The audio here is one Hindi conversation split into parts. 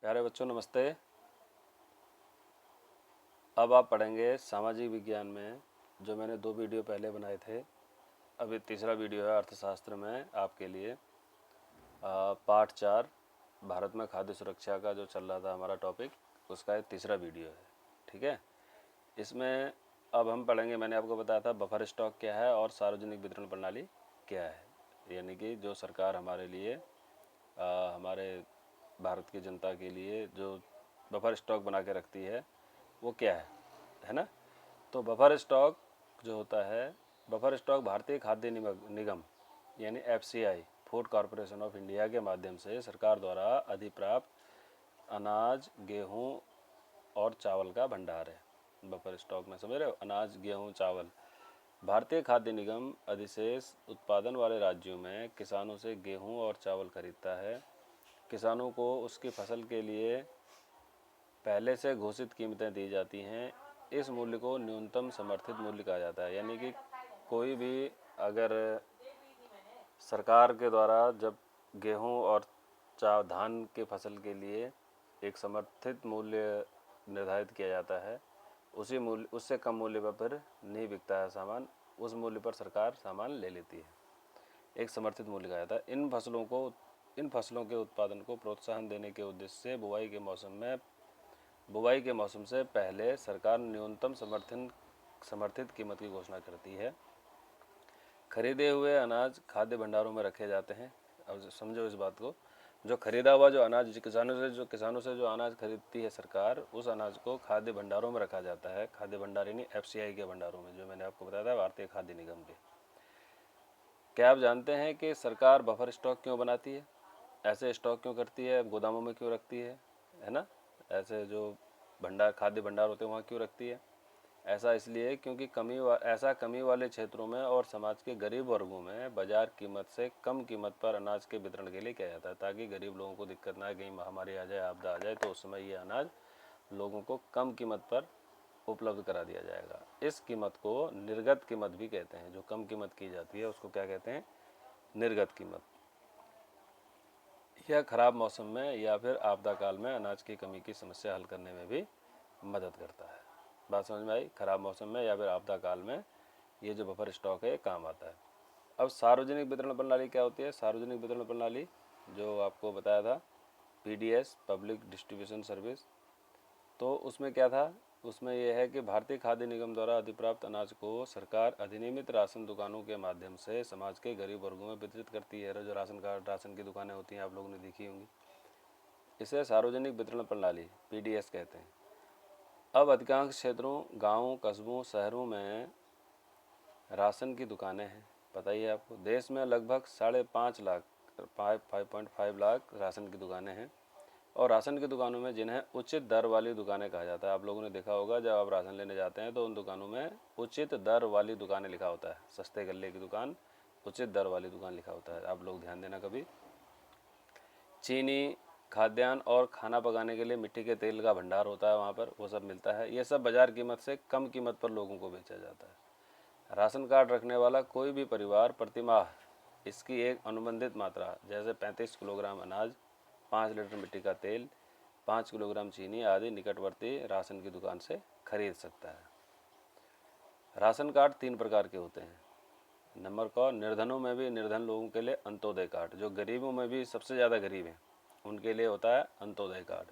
प्यारे बच्चों नमस्ते। अब आप पढ़ेंगे सामाजिक विज्ञान में जो मैंने 2 वीडियो पहले बनाए थे। अभी तीसरा वीडियो है अर्थशास्त्र में आपके लिए। पाठ 4 भारत में खाद्य सुरक्षा का जो चल रहा था हमारा टॉपिक, उसका ये तीसरा वीडियो है। ठीक है, इसमें अब हम पढ़ेंगे, मैंने आपको बताया था बफर स्टॉक क्या है और सार्वजनिक वितरण प्रणाली क्या है। यानी कि जो सरकार हमारे लिए हमारे भारत की जनता के लिए जो बफर स्टॉक बना के रखती है वो क्या है ना। तो बफर स्टॉक जो होता है, बफर स्टॉक भारतीय खाद्य निगम यानी FCI, food corporation of India के माध्यम से सरकार द्वारा अधिप्राप्त अनाज, गेहूं और चावल का भंडार है। बफर स्टॉक में समझ रहे हो, अनाज, गेहूं, चावल। भारतीय खाद्य निगम अधिशेष उत्पादन वाले राज्यों में किसानों से गेहूं और चावल खरीदता है। किसानों को उसकी फसल के लिए पहले से घोषित कीमतें दी जाती हैं। इस मूल्य को न्यूनतम समर्थित मूल्य कहा जाता है। यानी कि कोई भी अगर सरकार के द्वारा जब गेहूं और धान के फसल के लिए एक समर्थित मूल्य निर्धारित किया जाता है, उसी मूल्य उससे कम मूल्य पर फिर नहीं बिकता है सामान, उस मूल्य पर सरकार सामान ले लेती है। एक समर्थित मूल्य कहा जाता है। इन फसलों के उत्पादन को प्रोत्साहन देने के उद्देश्य से बुवाई के मौसम से पहले सरकार न्यूनतम समर्थित कीमत की घोषणा करती है। खरीदे हुए अनाज खाद्य भंडारों में रखे जाते हैं। अब समझो इस बात को, जो खरीदा हुआ जो अनाज किसानों से जो अनाज खरीदती है सरकार, उस अनाज को खाद्य भंडारों में रखा जाता है। खाद्य भंडार यानी एफसीआई के भंडारों में, जो मैंने आपको बताया था, भारतीय खाद्य निगम के। क्या आप जानते हैं कि सरकार बफर स्टॉक क्यों बनाती है? ऐसे स्टॉक क्यों करती है, गोदामों में क्यों रखती है ना? ऐसे जो खाद्य भंडार होते हैं वहाँ क्यों रखती है? ऐसा इसलिए क्योंकि कमी वाले क्षेत्रों में और समाज के गरीब वर्गों में बाजार कीमत से कम कीमत पर अनाज के वितरण के लिए किया जाता है, ताकि गरीब लोगों को दिक्कत ना आए। कहीं महामारी आ जाए, आपदा आ जाए, तो उस समय ये अनाज लोगों को कम कीमत पर उपलब्ध करा दिया जाएगा। इस कीमत को निर्गत कीमत भी कहते हैं। जो कम कीमत की जाती है उसको क्या कहते हैं? निर्गत कीमत। यह खराब मौसम में या फिर आपदा काल में अनाज की कमी की समस्या हल करने में भी मदद करता है। बात समझ में आई? खराब मौसम में या फिर आपदा काल में ये जो बफर स्टॉक है काम आता है। अब सार्वजनिक वितरण प्रणाली क्या होती है? सार्वजनिक वितरण प्रणाली जो आपको बताया था, पीडीएस, पब्लिक डिस्ट्रीब्यूशन सर्विस, तो उसमें क्या था? उसमें यह है कि भारतीय खाद्य निगम द्वारा अधिप्राप्त अनाज को सरकार अधिनियमित राशन दुकानों के माध्यम से समाज के गरीब वर्गों में वितरित करती है। जो राशन की दुकानें होती हैं, आप लोगों ने देखी होंगी। इसे सार्वजनिक वितरण प्रणाली पीडीएस कहते हैं। अब अधिकांश क्षेत्रों, गांवों, कस्बों, शहरों में राशन की दुकानें हैं। पता ही है आपको, देश में लगभग 5.5 लाख राशन की दुकानें हैं। और राशन की दुकानों में जिन्हें उचित दर वाली दुकानें कहा जाता है, आप लोगों ने देखा होगा जब आप राशन लेने जाते हैं तो उन दुकानों में उचित दर वाली दुकानें लिखा होता है। सस्ते गल्ले की दुकान, उचित दर वाली दुकान लिखा होता है। आप लोग ध्यान देना कभी। चीनी, खाद्यान्न और खाना पकाने के लिए मिट्टी के तेल का भंडार होता है, वहाँ पर वो सब मिलता है। ये सब बाजार कीमत से कम कीमत पर लोगों को बेचा जाता है। राशन कार्ड रखने वाला कोई भी परिवार प्रतिमाह इसकी एक अनुबंधित मात्रा, जैसे 35 किलोग्राम अनाज, 5 लीटर मिट्टी का तेल, 5 किलोग्राम चीनी आदि निकटवर्ती राशन की दुकान से खरीद सकता है। राशन कार्ड 3 प्रकार के होते हैं। नंबर का, निर्धनों में भी, निर्धन लोगों के लिए अंत्योदय कार्ड, जो गरीबों में भी सबसे ज़्यादा गरीब हैं उनके लिए होता है अंत्योदय कार्ड।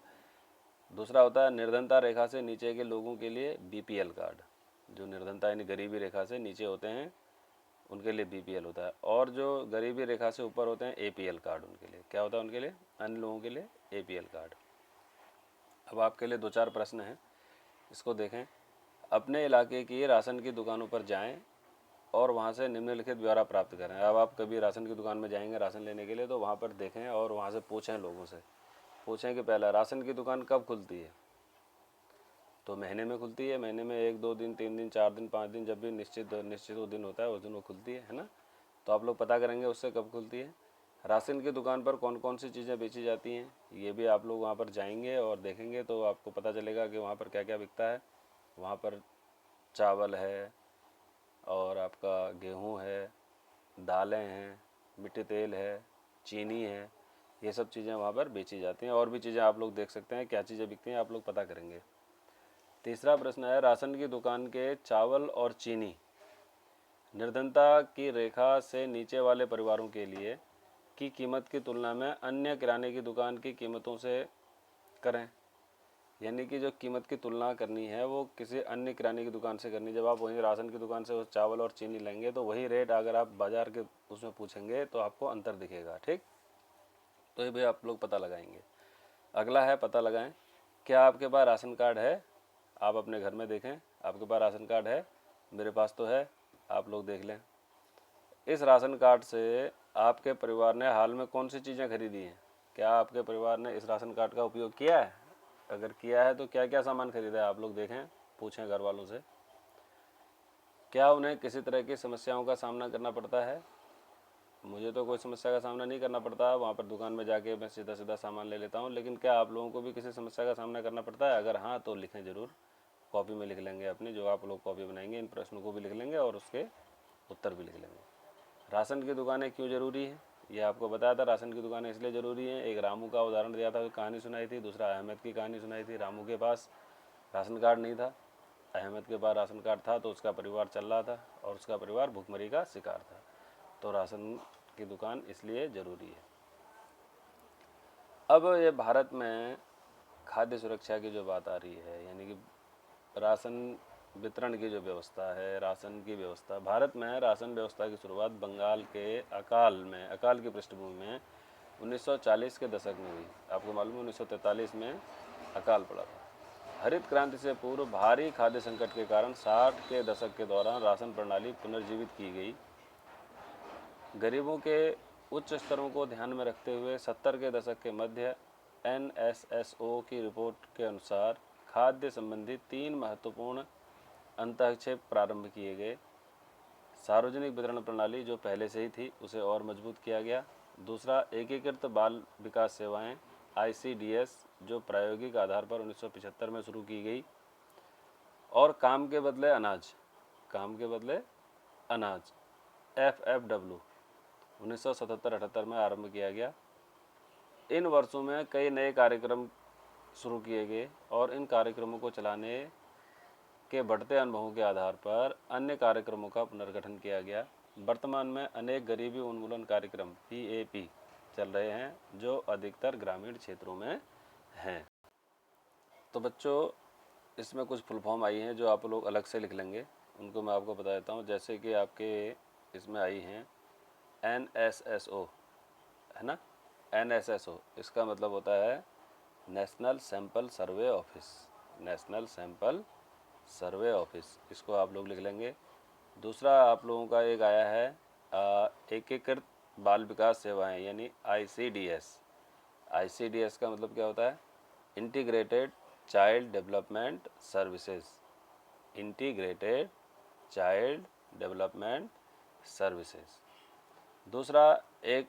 दूसरा होता है निर्धनता रेखा से नीचे के लोगों के लिए बीपीएल कार्ड। जो निर्धनता यानी गरीबी रेखा से नीचे होते हैं उनके लिए बीपीएल होता है। और जो गरीबी रेखा से ऊपर होते हैं एपीएल कार्ड। उनके लिए क्या होता है? उनके लिए, अन्य लोगों के लिए एपीएल कार्ड। अब आपके लिए 2-4 प्रश्न हैं, इसको देखें। अपने इलाके की राशन की दुकानों पर जाएं और वहाँ से निम्नलिखित ब्यौरा प्राप्त करें। अब आप कभी राशन की दुकान में जाएंगे राशन लेने के लिए, तो वहाँ पर देखें और वहाँ से पूछें, लोगों से पूछें कि पहला, राशन की दुकान कब खुलती है? तो महीने में खुलती है। महीने में 1-2 दिन, 3 दिन, 4 दिन, 5 दिन, जब भी निश्चित वो दिन होता है उस दिन वो खुलती है ना। तो आप लोग पता करेंगे उससे कब खुलती है। राशन की दुकान पर कौन कौन सी चीज़ें बेची जाती हैं, ये भी आप लोग वहाँ पर जाएंगे और देखेंगे तो आपको पता चलेगा कि वहाँ पर क्या क्या बिकता है। वहाँ पर चावल है और आपका गेहूँ है, दालें हैं, मिट्टी तेल है, चीनी है, ये सब चीज़ें वहाँ पर बेची जाती हैं। और भी चीज़ें आप लोग देख सकते हैं, क्या चीज़ें बिकती हैं आप लोग पता करेंगे। तीसरा प्रश्न है, राशन की दुकान के चावल और चीनी निर्धनता की रेखा से नीचे वाले परिवारों के लिए की कीमत की तुलना में अन्य किराने की दुकान की कीमतों से करें। यानी कि जो कीमत की तुलना करनी है वो किसी अन्य किराने की दुकान से करनी। जब आप वहीं राशन की दुकान से उस चावल और चीनी लेंगे तो वही रेट अगर आप बाज़ार के उसमें पूछेंगे तो आपको अंतर दिखेगा। ठीक, तो ये भी आप लोग पता लगाएंगे। अगला है, पता लगाएं क्या आपके पास राशन कार्ड है। आप अपने घर में देखें, आपके पास राशन कार्ड है। मेरे पास तो है, आप लोग देख लें। इस राशन कार्ड से आपके परिवार ने हाल में कौन सी चीज़ें खरीदी हैं? क्या आपके परिवार ने इस राशन कार्ड का उपयोग किया है? अगर किया है तो क्या क्या सामान खरीदा है आप लोग देखें, पूछें घर वालों से। क्या उन्हें किसी तरह की समस्याओं का सामना करना पड़ता है? मुझे तो कोई समस्या का सामना नहीं करना पड़ता, वहाँ पर दुकान में जाके मैं सीधा सीधा सामान ले लेता हूँ। लेकिन क्या आप लोगों को भी किसी समस्या का सामना करना पड़ता है? अगर हाँ तो लिखें ज़रूर, कॉपी में लिख लेंगे अपनी, जो आप लोग कॉपी बनाएंगे इन प्रश्नों को भी लिख लेंगे और उसके उत्तर भी लिख लेंगे। राशन की दुकानें क्यों ज़रूरी है? ये आपको बताया था, राशन की दुकानें इसलिए ज़रूरी हैं। एक रामू का उदाहरण दिया था, कहानी सुनाई थी। दूसरा अहमद की कहानी सुनाई थी। रामू के पास राशन कार्ड नहीं था, अहमद के पास राशन कार्ड था, तो उसका परिवार चल रहा था और उसका परिवार भुखमरी का शिकार था। तो राशन की दुकान इसलिए ज़रूरी है। अब ये भारत में खाद्य सुरक्षा की जो बात आ रही है, यानी कि राशन वितरण की जो व्यवस्था है, राशन की व्यवस्था, भारत में राशन व्यवस्था की शुरुआत बंगाल के अकाल की पृष्ठभूमि में 1940 के दशक में हुई। आपको मालूम है 1943 में अकाल पड़ा था। हरित क्रांति से पूर्व भारी खाद्य संकट के कारण 60 के दशक के दौरान राशन प्रणाली पुनर्जीवित की गई। गरीबों के उच्च स्तरों को ध्यान में रखते हुए 70 के दशक के मध्य NSSO की रिपोर्ट के अनुसार खाद्य संबंधी 3 महत्वपूर्ण अंतःक्षेप प्रारंभ किए गए। सार्वजनिक वितरण प्रणाली जो पहले से ही थी उसे और मजबूत किया गया। दूसरा, एकीकृत बाल विकास सेवाएं ICDS जो प्रायोगिक आधार पर 1975 में शुरू की गई। और काम के बदले अनाज FFW 1977-78 में आरंभ किया गया। इन वर्षों में कई नए कार्यक्रम शुरू किए गए और इन कार्यक्रमों को चलाने के बढ़ते अनुभवों के आधार पर अन्य कार्यक्रमों का पुनर्गठन किया गया। वर्तमान में अनेक गरीबी उन्मूलन कार्यक्रम PAP चल रहे हैं जो अधिकतर ग्रामीण क्षेत्रों में हैं। तो बच्चों, इसमें कुछ फुल फॉर्म आई हैं जो आप लोग अलग से लिख लेंगे, उनको मैं आपको बता देता हूँ। जैसे कि आपके इसमें आई हैं NSSO, है ना। NSSO इसका मतलब होता है national sample survey office, national sample survey office, इसको आप लोग लिख लेंगे। दूसरा आप लोगों का एक आया है एकीकृत बाल विकास सेवाएं यानी ICDS। ICDS का मतलब क्या होता है? Integrated child development services, integrated child development services. दूसरा एक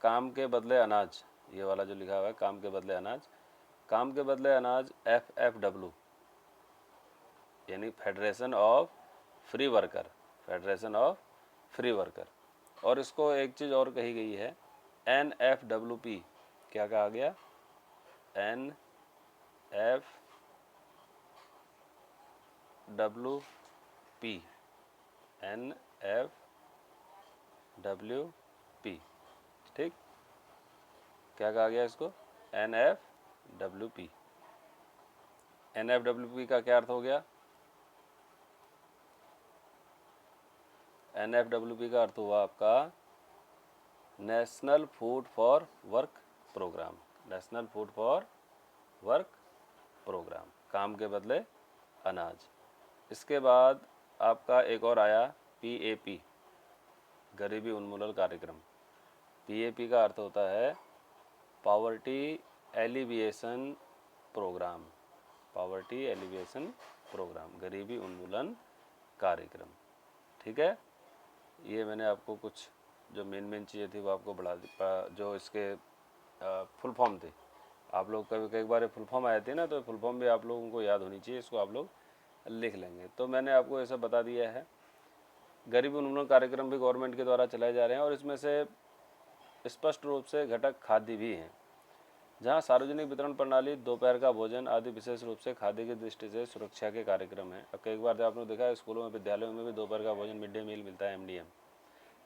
काम के बदले अनाज, ये वाला जो लिखा हुआ है काम के बदले अनाज, काम के बदले अनाज FFW यानी federation of free worker, federation of free worker. और इसको एक चीज़ और कही गई है NFWP, क्या कहा गया? NFWP, NFWP, ठीक, क्या कहा गया इसको? NFWP। NFWP का क्या अर्थ हो गया? NFWP का अर्थ हुआ आपका national food for work programme, national food for work programme, काम के बदले अनाज। इसके बाद आपका एक और आया PAP, गरीबी उन्मूलन कार्यक्रम। PAP का अर्थ होता है poverty alleviation programme, poverty alleviation programme, गरीबी उन्मूलन कार्यक्रम, ठीक है। ये मैंने आपको कुछ जो मेन चीज़ें थी वो आपको बढ़ा दी, जो इसके फुल फॉर्म थे। आप लोग कई बार फुल फॉर्म आए थे ना, तो फुल फॉर्म भी आप लोगों को याद होनी चाहिए, इसको आप लोग लिख लेंगे। तो मैंने आपको ये सब बता दिया है। गरीबी उन्मूलन कार्यक्रम भी गवर्नमेंट के द्वारा चलाए जा रहे हैं और इसमें से स्पष्ट रूप से घटक खाद्य भी हैं। जहां सार्वजनिक वितरण प्रणाली, दोपहर का भोजन आदि विशेष रूप से खाद्य की दृष्टि से सुरक्षा के कार्यक्रम है। अब कई बार आपने देखा है स्कूलों में, विद्यालयों में भी दोपहर का भोजन, मिड डे मील मिलता है, MDM।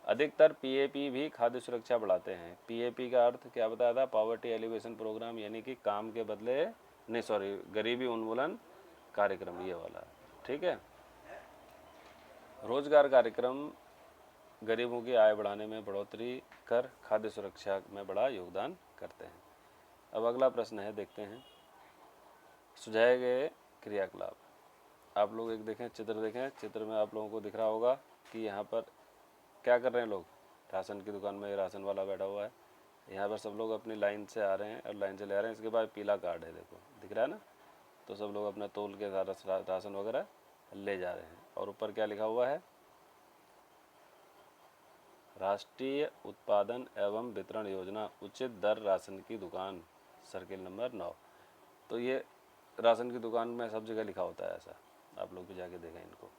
अधिकतर PAP भी खाद्य सुरक्षा बढ़ाते हैं। PAP का अर्थ क्या बताया था? पॉवर्टी एलिवेशन प्रोग्राम, यानी कि काम के बदले नहीं, सॉरी, गरीबी उन्मूलन कार्यक्रम, ये वाला। ठीक है। रोजगार कार्यक्रम गरीबों की आय बढ़ाने में बढ़ोतरी कर खाद्य सुरक्षा में बड़ा योगदान करते हैं। अब अगला प्रश्न है, देखते हैं। सुझाए गए क्रियाकलाप। आप लोग एक देखें, चित्र देखें। चित्र में आप लोगों को दिख रहा होगा कि यहाँ पर क्या कर रहे हैं लोग? राशन की दुकान में राशन वाला बैठा हुआ है। यहाँ पर सब लोग अपनी लाइन से आ रहे हैं और लाइन से ले आ रहे हैं। इसके बाद पीला कार्ड है, देखो दिख रहा है ना। तो सब लोग अपना तोल के राशन वगैरह ले जा रहे हैं। और ऊपर क्या लिखा हुआ है? राष्ट्रीय उत्पादन एवं वितरण योजना, उचित दर राशन की दुकान, सर्किल नंबर 9। तो ये राशन की दुकान में सब जगह लिखा होता है ऐसा, आप लोग भी जाके देखें इनको।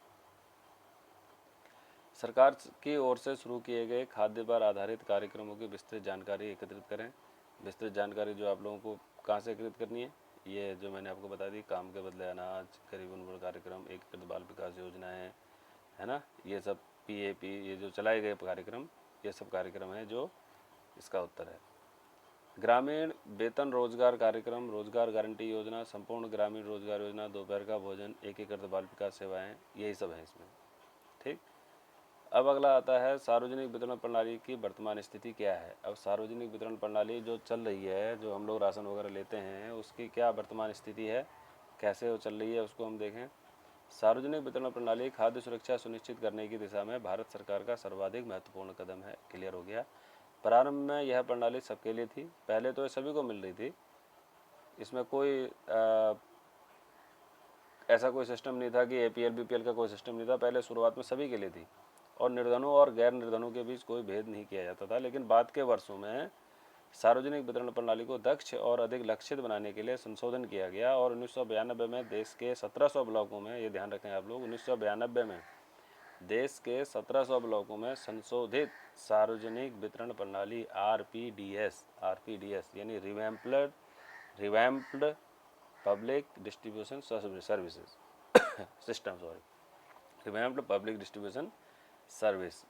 सरकार की ओर से शुरू किए गए खाद्य पर आधारित कार्यक्रमों की विस्तृत जानकारी एकत्रित करें। विस्तृत जानकारी जो आप लोगों को कहाँ से एकत्रित करनी है? ये जो मैंने आपको बता दी, काम के बदले अनाज, गरीब उन्मूलन कार्यक्रम, एकीकृत बाल विकास योजनाएं, है ना, ये सब PAP, ये जो चलाए गए कार्यक्रम, ये सब कार्यक्रम है जो इसका उत्तर है। ग्रामीण वेतन रोजगार कार्यक्रम, रोजगार गारंटी योजना, संपूर्ण ग्रामीण रोजगार योजना, दोपहर का भोजन, एकीकृत बाल विकास सेवाएं, यही सब है इसमें। ठीक। अब अगला आता है, सार्वजनिक वितरण प्रणाली की वर्तमान स्थिति क्या है? अब सार्वजनिक वितरण प्रणाली जो चल रही है, जो हम लोग राशन वगैरह लेते हैं, उसकी क्या वर्तमान स्थिति है, कैसे वो चल रही है, उसको हम देखें। सार्वजनिक वितरण प्रणाली खाद्य सुरक्षा सुनिश्चित करने की दिशा में भारत सरकार का सर्वाधिक महत्वपूर्ण कदम है। क्लियर हो गया। प्रारंभ में यह प्रणाली सबके लिए थी। पहले तो ये सभी को मिल रही थी, इसमें कोई ऐसा कोई सिस्टम नहीं था कि APL BPL का कोई सिस्टम नहीं था। पहले शुरुआत में सभी के लिए थी और निर्धनों और गैर निर्धनों के बीच कोई भेद नहीं किया जाता था। लेकिन बाद के वर्षों में सार्वजनिक वितरण प्रणाली को दक्ष और अधिक लक्षित बनाने के लिए संशोधन किया गया और 1992 में देश के 1700 ब्लॉकों में, ये ध्यान रखें आप लोग, 1992 में देश के 1700 ब्लॉकों में संशोधित सार्वजनिक वितरण प्रणाली RPDS यानी revamped public distribution services system, revamped public distribution service,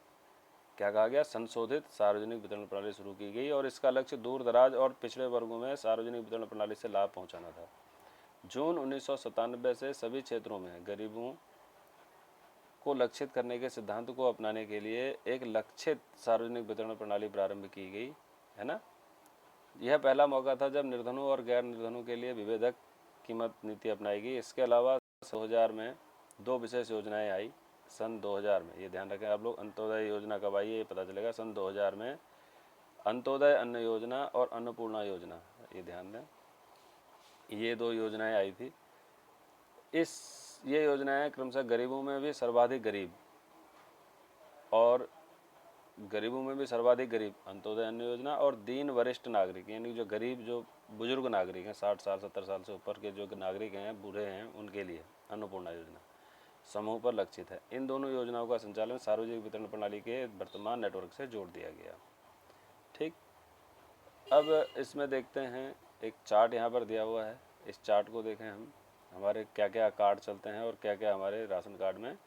क्या कहा गया? संशोधित सार्वजनिक वितरण प्रणाली शुरू की गई और इसका लक्ष्य दूर दराज और पिछड़े वर्गों में सार्वजनिक वितरण प्रणाली से लाभ पहुंचाना था। जून 1997 से सभी क्षेत्रों में गरीबों को लक्षित करने के सिद्धांत को अपनाने के लिए एक लक्षित सार्वजनिक वितरण प्रणाली प्रारंभ की गई, है ना। यह पहला मौका था जब निर्धनों और गैर निर्धनों के लिए विभेदक कीमत नीति अपनाई गई। इसके अलावा 2000 में 2 विशेष योजनाएं आई। सन 2000 में, ये ध्यान रखें आप लोग, अंत्योदय योजना कब आई है ये पता चलेगा। सन 2000 में अंत्योदय अन्न योजना और अन्नपूर्णा योजना, ये ध्यान दें, ये 2 योजनाएं आई थी। ये योजनाएं क्रमशः गरीबों में भी सर्वाधिक गरीब और गरीबों में भी सर्वाधिक गरीब अंत्योदय अन्न योजना और दीन वरिष्ठ नागरिक, यानी जो गरीब, जो बुजुर्ग नागरिक हैं, 60 साल 70 साल से ऊपर के जो नागरिक हैं, बूढ़े हैं, उनके लिए अन्नपूर्णा योजना समूह पर लक्षित है। इन दोनों योजनाओं का संचालन सार्वजनिक वितरण प्रणाली के वर्तमान नेटवर्क से जोड़ दिया गया। ठीक। अब इसमें देखते हैं, एक चार्ट यहाँ पर दिया हुआ है। इस चार्ट को देखें हम, हमारे क्या क्या कार्ड चलते हैं और क्या क्या हमारे राशन कार्ड में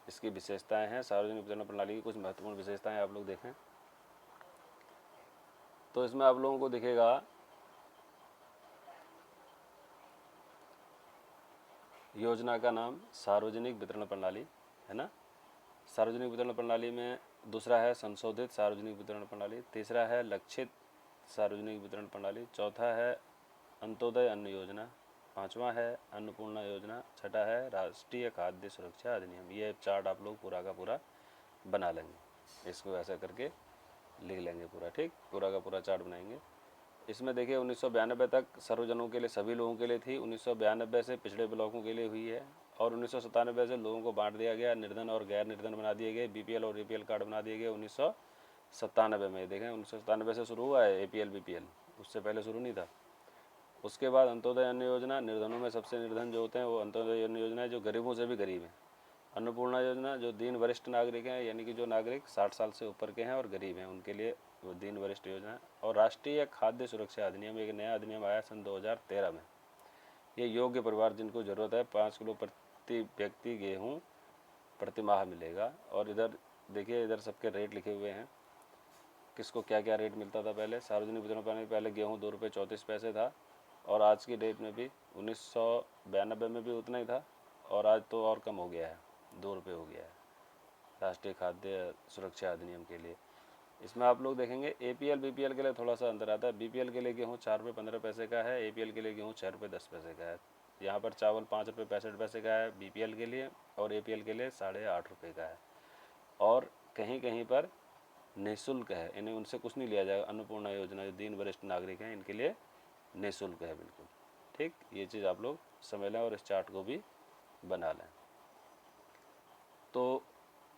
इसकी विशेषताएं हैं। सार्वजनिक वितरण प्रणाली की कुछ महत्वपूर्ण विशेषताएं आप लोग देखें तो इसमें आप लोगों को दिखेगा योजना का नाम सार्वजनिक वितरण प्रणाली, है ना। सार्वजनिक वितरण प्रणाली में दूसरा है संशोधित सार्वजनिक वितरण प्रणाली, तीसरा है लक्षित सार्वजनिक वितरण प्रणाली, चौथा है अंत्योदय अन्न योजना, पांचवा है अन्नपूर्णा योजना, छठा है राष्ट्रीय खाद्य सुरक्षा अधिनियम। ये चार्ट आप लोग पूरा का पूरा बना लेंगे, इसको ऐसा करके लिख लेंगे पूरा। ठीक, पूरा का पूरा चार्ट बनाएंगे। इसमें देखिए 1992 तक सर्वजनों के लिए, सभी लोगों के लिए थी। 1992 से पिछड़े ब्लॉकों के लिए हुई है और 1997 से लोगों को बांट दिया गया, निर्धन और गैर निर्धन बना दिए गए, BPL और APL कार्ड बना दिए गए 1997 में। देखें 1997 से शुरू हुआ है APL BPL, उससे पहले शुरू नहीं था। उसके बाद अंत्योदय अन्न योजना, निर्धनों में सबसे निर्धन जो होते हैं वो अंत्योदय अन्न योजना है, जो गरीबों से भी गरीब हैं। अन्नपूर्णा योजना, जो दीन वरिष्ठ नागरिक हैं, यानी कि जो नागरिक 60 साल से ऊपर के हैं और गरीब हैं, उनके लिए वो दीन वरिष्ठ योजना। और राष्ट्रीय खाद्य सुरक्षा अधिनियम, एक नया अधिनियम आया सन 2013 में। ये योग्य परिवार जिनको ज़रूरत है 5 किलो प्रति व्यक्ति गेहूँ प्रति माह मिलेगा। और इधर देखिए, इधर सबके रेट लिखे हुए हैं, किसको क्या क्या रेट मिलता था पहले। सार्वजनिक वितरण प्रणाली पहले गेहूँ 2 रुपये 34 पैसे था, और आज की डेट में भी 1992 में भी उतना ही था, और आज तो और कम हो गया है, 2 रुपये हो गया है राष्ट्रीय खाद्य सुरक्षा अधिनियम के लिए। इसमें आप लोग देखेंगे APL BPL के लिए थोड़ा सा अंतर आता है। BPL के लिए गेहूँ 4 रुपये 15 पैसे का है, APL के लिए गेहूँ 6 रुपये 10 पैसे का है। यहाँ पर चावल 5 रुपये 65 पैसे का है BPL के लिए, और APL के लिए 8.5 रुपये का है। और कहीं कहीं पर निःशुल्क है, इन्हें उनसे कुछ नहीं लिया जाएगा। अन्नपूर्णा योजना जो दीन वरिष्ठ नागरिक हैं, इनके लिए निःशुल्क है बिल्कुल। ठीक, ये चीज़ आप लोग समझ लें और इस चार्ट को भी बना लें। तो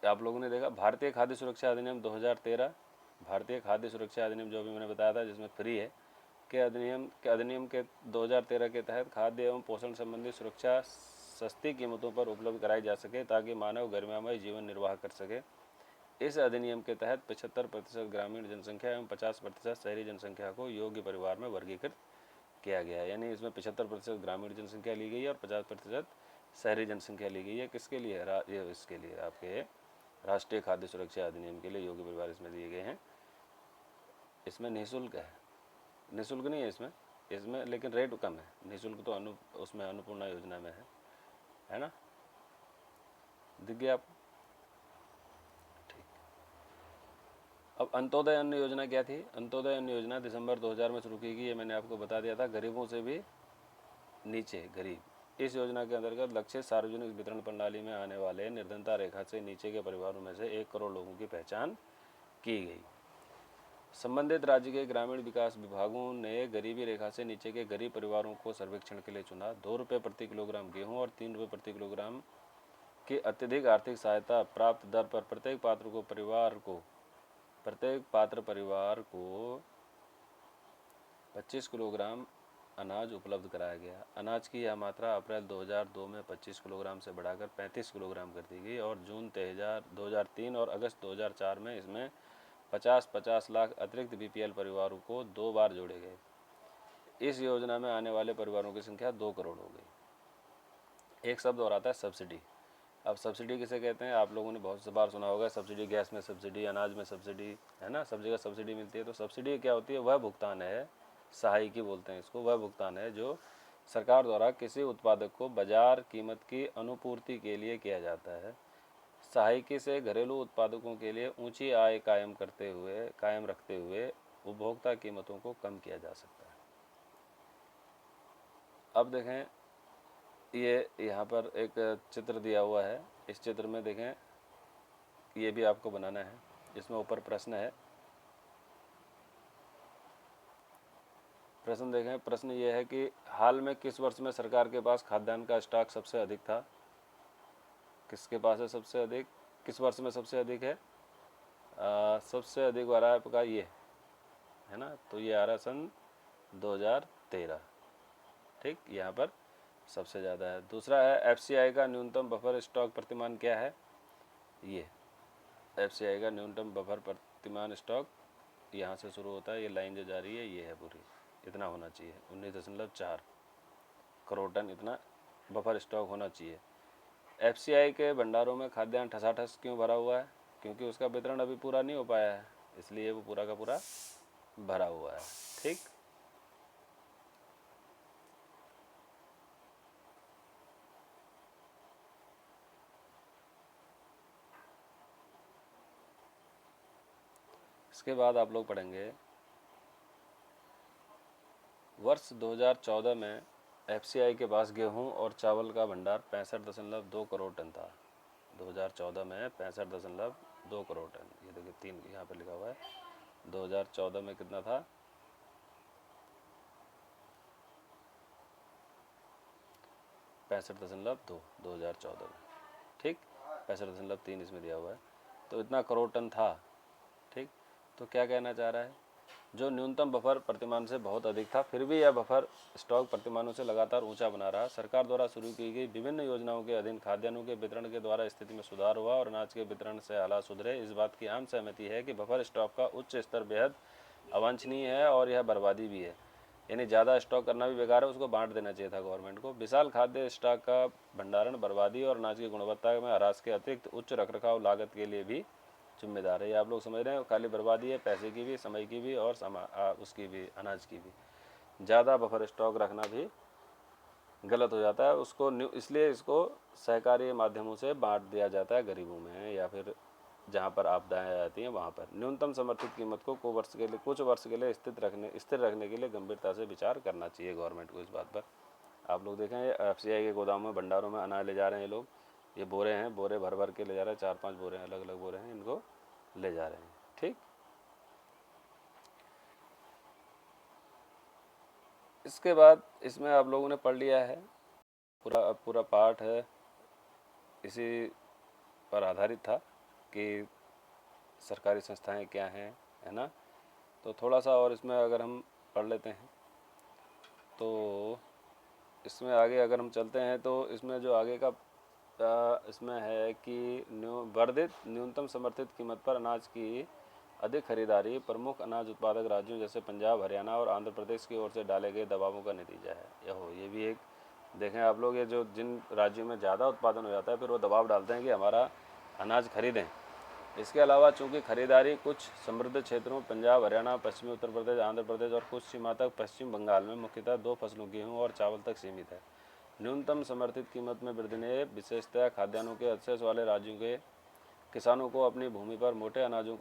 आप लोगों ने देखा भारतीय खाद्य सुरक्षा अधिनियम 2013, भारतीय खाद्य सुरक्षा अधिनियम जो भी मैंने बताया था जिसमें फ्री है, के अधिनियम के 2013 के तहत खाद्य एवं पोषण संबंधी सुरक्षा सस्ती कीमतों पर उपलब्ध कराई जा सके ताकि मानव गरिमामय जीवन निर्वाह कर सके। इस अधिनियम के तहत 75% ग्रामीण जनसंख्या एवं 50% शहरी जनसंख्या को योग्य परिवार में वर्गीकृत किया गया है। यानी इसमें 75% ग्रामीण जनसंख्या ली गई है और 50% शहरी जनसंख्या ली गई है। किसके लिए? ये इसके लिए, आपके राष्ट्रीय खाद्य सुरक्षा अधिनियम के लिए योग्य परिवार इसमें दिए गए हैं। इसमें निःशुल्क है, निःशुल्क नहीं है इसमें लेकिन रेट कम है। निःशुल्क तो उसमें अन्नपूर्णा योजना में है ना, दिख गया आपको? ठीक। अब अंत्योदय अन्न योजना क्या थी? अंत्योदय अन्न योजना दिसंबर 2000 में शुरू की गई, ये मैंने आपको बता दिया था। गरीबों से भी नीचे गरीब। इस योजना के अंतर्गत लक्ष्य सार्वजनिक वितरण प्रणाली में आने वाले निर्धनता रेखा से नीचे के परिवारों में से 1 करोड़ लोगों की पहचान की गई। संबंधित राज्य के ग्रामीण विकास विभागों ने गरीबी रेखा से नीचे के गरीब परिवारों को सर्वेक्षण के लिए चुना। 2 रुपये प्रति किलोग्राम गेहूं और 3 रुपये प्रति किलोग्राम की अत्यधिक आर्थिक सहायता प्राप्त दर पर प्रत्येक पात्र परिवार को 25 किलोग्राम अनाज उपलब्ध कराया गया। अनाज की यह मात्रा अप्रैल 2002 में 25 किलोग्राम से बढ़ाकर 35 किलोग्राम कर दी गई, और जून 2003 और अगस्त 2004 में इसमें 50-50 लाख अतिरिक्त BPL परिवारों को 2 बार जोड़े गए। इस योजना में आने वाले परिवारों की संख्या 2 करोड़ हो गई। एक शब्द और आता है सब्सिडी। अब सब्सिडी किसे कहते हैं? आप लोगों ने बहुत से बार सुना होगा, सब्सिडी गैस में सब्सिडी, अनाज में सब्सिडी, है ना, सब जगह सब्सिडी मिलती है। तो सब्सिडी क्या होती है? वह भुगतान है, सहायकी बोलते हैं इसको, वह भुगतान है जो सरकार द्वारा किसी उत्पादक को बाजार कीमत की अनुपूर्ति के लिए किया जाता है। सहायकी से घरेलू उत्पादकों के लिए ऊंची आय कायम रखते हुए उपभोक्ता कीमतों को कम किया जा सकता है। अब देखें, ये यहाँ पर एक चित्र दिया हुआ है। इस चित्र में देखें, ये भी आपको बनाना है। इसमें ऊपर प्रश्न है, प्रश्न देखें। प्रश्न ये है कि हाल में किस वर्ष में सरकार के पास खाद्यान्न का स्टॉक सबसे अधिक था? किसके पास है सबसे अधिक? किस वर्ष में सबसे अधिक है? सबसे अधिक आ रहा है आपका ये, है ना, तो ये आ रहा है सन 2013। ठीक, यहाँ पर सबसे ज़्यादा है। दूसरा है FCI का न्यूनतम बफर स्टॉक प्रतिमान क्या है? ये FCI का न्यूनतम बफर प्रतिमान स्टॉक यहाँ से शुरू होता है, ये लाइन जो जा रही है ये है पूरी, इतना होना चाहिए, 19.4 करोड़ टन इतना बफर स्टॉक होना चाहिए। FCI के भंडारों में खाद्यान्न ठसाठस क्यों भरा हुआ है? क्योंकि उसका वितरण अभी पूरा नहीं हो पाया है, इसलिए वो पूरा का पूरा भरा हुआ है। ठीक, इसके बाद आप लोग पढ़ेंगे वर्ष 2014 में FCI के पास गेहूं और चावल का भंडार 65.2 करोड़ टन था। 2014 में 65.2 करोड़ टन, ये देखिए 3 यहाँ पर लिखा हुआ है। 2014 में कितना था? 65.2 2014 में। ठीक, 65.3 इसमें दिया हुआ है, तो इतना करोड़ टन था। ठीक, तो क्या कहना चाह रहा है? जो न्यूनतम बफर प्रतिमान से बहुत अधिक था, फिर भी यह बफर स्टॉक प्रतिमानों से लगातार ऊंचा बना रहा। सरकार द्वारा शुरू की गई विभिन्न योजनाओं के अधीन खाद्यान्नों के वितरण के द्वारा स्थिति में सुधार हुआ और अनाज के वितरण से हालात सुधरे। इस बात की आम सहमति है कि बफर स्टॉक का उच्च स्तर बेहद अवांछनीय है और यह बर्बादी भी है। यानी ज़्यादा स्टॉक करना भी बेकार है, उसको बांट देना चाहिए था गवर्नमेंट को। विशाल खाद्य स्टॉक का भंडारण बर्बादी और अनाज की गुणवत्ता में ह्रास के अतिरिक्त उच्च रखरखाव लागत के लिए भी जिम्मेदार है। ये आप लोग समझ रहे हैं, खाली बर्बादी है, पैसे की भी, समय की भी और उसकी भी, अनाज की भी। ज़्यादा बफर स्टॉक रखना भी गलत हो जाता है। उसको इसलिए इसको सहकारी माध्यमों से बांट दिया जाता है गरीबों में, या फिर जहाँ पर आपदाएं आ जाती हैं वहाँ पर। न्यूनतम समर्थित कीमत को कुछ वर्ष के लिए स्थिर रखने के लिए गंभीरता से विचार करना चाहिए गवर्नमेंट को इस बात पर। आप लोग देखें, FCI के गोदामों में, भंडारों में अनाज ले जा रहे हैं ये लोग। ये बोरे हैं, बोरे भर भर के ले जा रहे हैं, 4-5 बोरे हैं, अलग अलग बोरे हैं, इनको ले जा रहे हैं। ठीक, इसके बाद इसमें आप लोगों ने पढ़ लिया है, पूरा पाठ है इसी पर आधारित था कि सरकारी संस्थाएं क्या हैं, है ना। तो थोड़ा सा और इसमें अगर हम पढ़ लेते हैं तो इसमें आगे अगर हम चलते हैं तो इसमें जो आगे का इसमें है कि वर्धित न्यूनतम समर्थित कीमत पर अनाज की अधिक खरीदारी प्रमुख अनाज उत्पादक राज्यों जैसे पंजाब, हरियाणा और आंध्र प्रदेश की ओर से डाले गए दबावों का नतीजा है। ये भी एक देखें आप लोग, ये जो जिन राज्यों में ज़्यादा उत्पादन हो जाता है फिर वो दबाव डालते हैं कि हमारा अनाज खरीदें। इसके अलावा चूंकि खरीदारी कुछ समृद्ध क्षेत्रों पंजाब, हरियाणा, पश्चिमी उत्तर प्रदेश, आंध्र प्रदेश और कुछ सीमा तक पश्चिम बंगाल में मुख्यतः 2 फसलों गेहूँ और चावल तक सीमित है। न्यूनतम समर्थित कीमत में वृद्धि ने विशेषतः खाद्यान्नों के एक्सेस वाले राज्यों के किसानों को अपनी भूमि पर मोटे अनाजों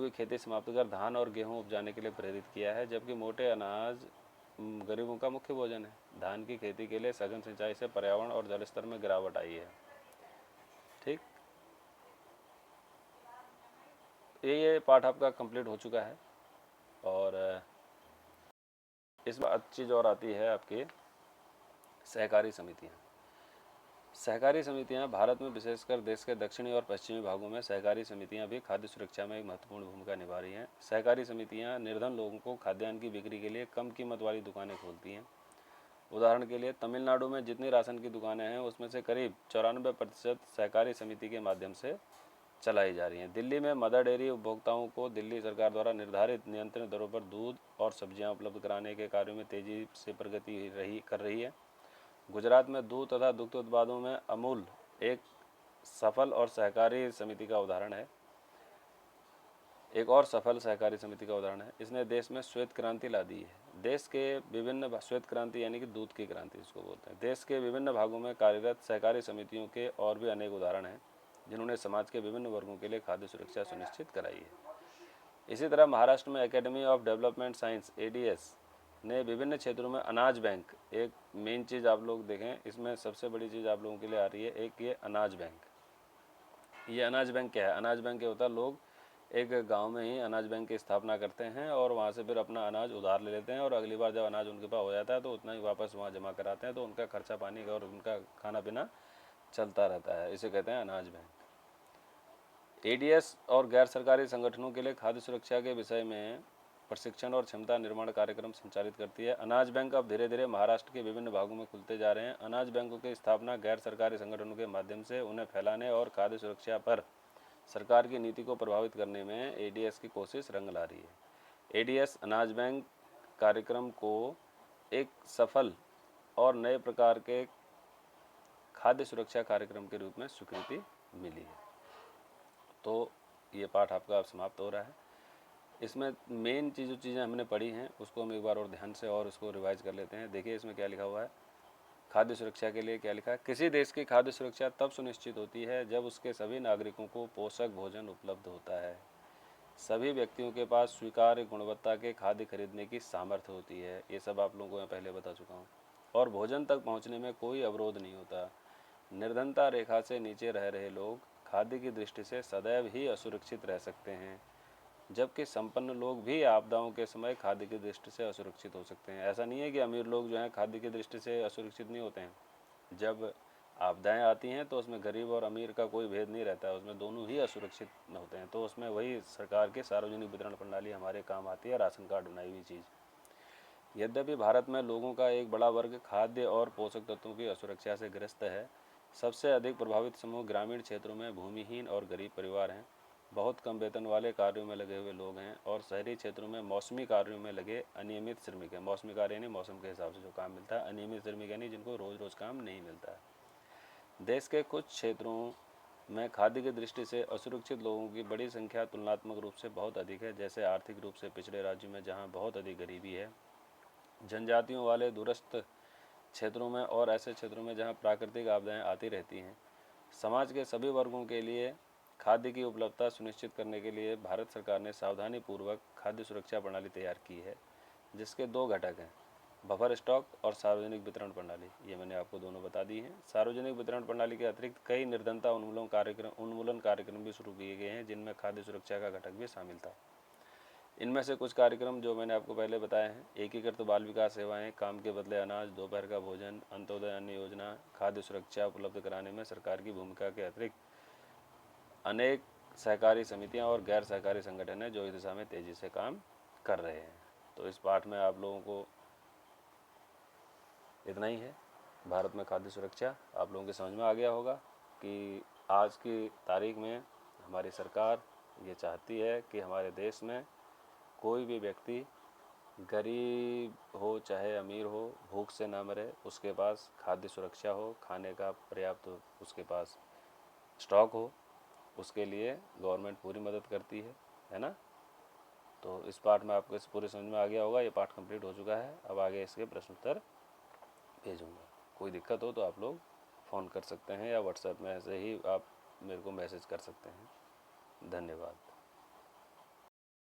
की खेती समाप्त कर धान और गेहूं उपजाने के लिए प्रेरित किया है, जबकि मोटे अनाज गरीबों का मुख्य भोजन है। धान की खेती के लिए सघन सिंचाई से पर्यावरण और जल स्तर में गिरावट आई है। ठीक, ये पार्ट आपका कंप्लीट हो चुका है। और इसमें अच्छी चीज़ और आती है आपकी सहकारी समितियाँ। सहकारी समितियाँ भारत में विशेषकर देश के दक्षिणी और पश्चिमी भागों में सहकारी समितियाँ भी खाद्य सुरक्षा में एक महत्वपूर्ण भूमिका निभा रही हैं। सहकारी समितियाँ निर्धन लोगों को खाद्यान्न की बिक्री के लिए कम कीमत वाली दुकानें खोलती हैं। उदाहरण के लिए तमिलनाडु में जितनी राशन की दुकानें हैं उसमें से करीब 94% सहकारी समिति के माध्यम से चलाई जा रही हैं। दिल्ली में मदर डेयरी उपभोक्ताओं को दिल्ली सरकार द्वारा निर्धारित नियंत्रित दरों पर दूध और सब्जियां उपलब्ध कराने के कार्यों में तेजी से प्रगति कर रही है। गुजरात में दूध तथा दुग्ध उत्पादों में अमूल एक सफल और सहकारी समिति का उदाहरण है। एक और सफल सहकारी समिति का उदाहरण है। इसने देश में श्वेत क्रांति ला दी है। देश के विभिन्न श्वेत क्रांति यानी कि दूध की क्रांति इसको बोलते हैं। देश के विभिन्न भागों में कार्यरत सहकारी समितियों के और भी अनेक उदाहरण हैं जिन्होंने समाज के विभिन्न वर्गों के लिए खाद्य सुरक्षा सुनिश्चित कराई है। इसी तरह महाराष्ट्र में academy of development science ADS ने विभिन्न क्षेत्रों में अनाज बैंक, एक मेन चीज़ आप लोग देखें, इसमें सबसे बड़ी चीज़ आप लोगों के लिए आ रही है, एक ये अनाज बैंक। ये अनाज बैंक क्या है? अनाज बैंक क्या होता है, लोग एक गांव में ही अनाज बैंक की स्थापना करते हैं और वहाँ से फिर अपना अनाज उधार ले लेते हैं और अगली बार जब अनाज उनके पास हो जाता है तो उतना ही वापस वहाँ जमा कराते हैं, तो उनका खर्चा पानी और उनका खाना पीना चलता रहता है। इसे कहते हैं अनाज बैंक। ADS और गैर सरकारी संगठनों के लिए खाद्य सुरक्षा के विषय में प्रशिक्षण और क्षमता निर्माण कार्यक्रम संचालित करती है। अनाज बैंक अब धीरे धीरे महाराष्ट्र के विभिन्न भागों में खुलते जा रहे हैं। अनाज बैंकों की स्थापना गैर सरकारी संगठनों के माध्यम से उन्हें फैलाने और खाद्य सुरक्षा पर सरकार की नीति को प्रभावित करने में ADS की कोशिश रंग ला रही है। ADS अनाज बैंक कार्यक्रम को एक सफल और नए प्रकार के खाद्य सुरक्षा कार्यक्रम के रूप में स्वीकृति मिली है। तो ये पाठ आपका अब समाप्त हो रहा है। इसमें मेन चीज़ें हमने पढ़ी हैं उसको हम एक बार और ध्यान से और उसको रिवाइज कर लेते हैं। देखिए इसमें क्या लिखा हुआ है। खाद्य सुरक्षा के लिए क्या लिखा है? किसी देश की खाद्य सुरक्षा तब सुनिश्चित होती है जब उसके सभी नागरिकों को पोषक भोजन उपलब्ध होता है, सभी व्यक्तियों के पास स्वीकार्य गुणवत्ता के खाद्य खरीदने की सामर्थ्य होती है। ये सब आप लोगों को मैं पहले बता चुका हूँ। और भोजन तक पहुँचने में कोई अवरोध नहीं होता। निर्धनता रेखा से नीचे रह रहे लोग खाद्य की दृष्टि से सदैव ही असुरक्षित रह सकते हैं, जबकि संपन्न लोग भी आपदाओं के समय खाद्य की दृष्टि से असुरक्षित हो सकते हैं। ऐसा नहीं है कि अमीर लोग जो हैं खाद्य की दृष्टि से असुरक्षित नहीं होते हैं। जब आपदाएं आती हैं तो उसमें गरीब और अमीर का कोई भेद नहीं रहता है, उसमें दोनों ही असुरक्षित होते हैं। तो उसमें वही सरकार के सार्वजनिक वितरण प्रणाली हमारे काम आती है, राशन कार्ड बनाई हुई चीज़। यद्यपि भारत में लोगों का एक बड़ा वर्ग खाद्य और पोषक तत्वों की असुरक्षा से ग्रस्त है। सबसे अधिक प्रभावित समूह ग्रामीण क्षेत्रों में भूमिहीन और गरीब परिवार हैं, बहुत कम वेतन वाले कार्यों में लगे हुए लोग हैं, और शहरी क्षेत्रों में मौसमी कार्यों में लगे अनियमित श्रमिक हैं। मौसमी कार्य यानी मौसम के हिसाब से जो काम मिलता है, अनियमित श्रमिक यानी जिनको रोज़ रोज़ काम नहीं मिलता है। देश के कुछ क्षेत्रों में खाद्य की दृष्टि से असुरक्षित लोगों की बड़ी संख्या तुलनात्मक रूप से बहुत अधिक है, जैसे आर्थिक रूप से पिछड़े राज्यों में जहाँ बहुत अधिक गरीबी है, जनजातियों वाले दूरस्थ क्षेत्रों में, और ऐसे क्षेत्रों में जहां प्राकृतिक आपदाएं आती रहती हैं। समाज के सभी वर्गों के लिए खाद्य की उपलब्धता सुनिश्चित करने के लिए भारत सरकार ने सावधानीपूर्वक खाद्य सुरक्षा प्रणाली तैयार की है, जिसके 2 घटक हैं, बफर स्टॉक और सार्वजनिक वितरण प्रणाली। ये मैंने आपको दोनों बता दी हैं। सार्वजनिक वितरण प्रणाली के अतिरिक्त कई निर्धनता उन्मूलन कार्यक्रम भी शुरू किए गए हैं, जिनमें खाद्य सुरक्षा का घटक भी शामिल था। इनमें से कुछ कार्यक्रम जो मैंने आपको पहले बताए हैं: एकीकृत बाल विकास सेवाएं, काम के बदले अनाज, दोपहर का भोजन, अंत्योदय अन्न योजना। खाद्य सुरक्षा उपलब्ध कराने में सरकार की भूमिका के अतिरिक्त अनेक सहकारी समितियां और गैर सहकारी संगठन हैं जो इस दिशा में तेजी से काम कर रहे हैं। तो इस पाठ में आप लोगों को इतना ही है। भारत में खाद्य सुरक्षा आप लोगों के समझ में आ गया होगा कि आज की तारीख में हमारी सरकार ये चाहती है कि हमारे देश में कोई भी व्यक्ति, गरीब हो चाहे अमीर हो, भूख से ना मरे, उसके पास खाद्य सुरक्षा हो, खाने का पर्याप्त उसके पास स्टॉक हो। उसके लिए गवर्नमेंट पूरी मदद करती है ना। तो इस पाठ में आपको इस पूरे समझ में आ गया होगा। ये पाठ कंप्लीट हो चुका है। अब आगे इसके प्रश्न उत्तर भेजूँगा। कोई दिक्कत हो तो आप लोग फ़ोन कर सकते हैं या व्हाट्सएप में ऐसे ही आप मेरे को मैसेज कर सकते हैं। धन्यवाद।